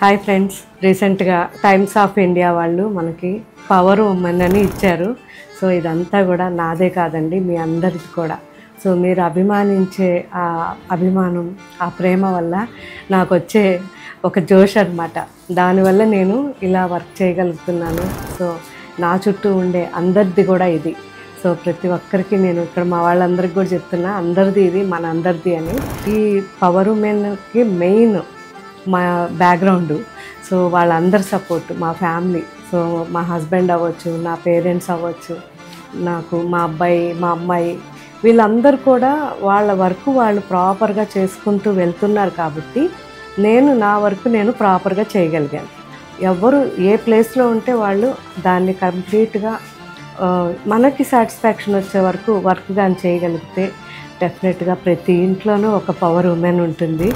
Hi friends, రీసెంట్గా times of India వాళ్ళు మనకి పవర్ ఉమెన్ అని ఇచ్చారు. సో ఇదంతా కూడా నాదే కాదండి, మీ అందరిది కూడా. సో మీరు అభిమానించే ఆ అభిమానం, ఆ ప్రేమ వల్ల నాకు వచ్చే ఒక జోష్ అనమాట. దానివల్ల నేను ఇలా వర్క్ చేయగలుగుతున్నాను. సో నా చుట్టూ ఉండే అందరిది కూడా ఇది. సో ప్రతి ఒక్కరికి నేను ఇక్కడ మా వాళ్ళందరికీ కూడా చెప్తున్నా, అందరిది ఇది మన అందరిది అని. ఈ పవర్ ఉమెన్కి మెయిన్ మా బ్యాక్గ్రౌండు. సో వాళ్ళందరి సపోర్ట్, మా ఫ్యామిలీ, సో మా హస్బెండ్ అవ్వచ్చు, నా పేరెంట్స్ అవ్వచ్చు, నాకు మా అబ్బాయి, మా అమ్మాయి, వీళ్ళందరూ కూడా వాళ్ళ వర్క్ వాళ్ళు ప్రాపర్గా చేసుకుంటూ వెళ్తున్నారు కాబట్టి నేను నా వర్క్ నేను ప్రాపర్గా చేయగలిగాను. ఎవరు ఏ ప్లేస్లో ఉంటే వాళ్ళు దాన్ని కంప్లీట్గా మనకి సాటిస్ఫాక్షన్ వచ్చే వరకు వర్క్ కానీ చేయగలిగితే డెఫినెట్గా ప్రతి ఇంట్లోనూ ఒక పవర్ ఉమెన్ ఉంటుంది.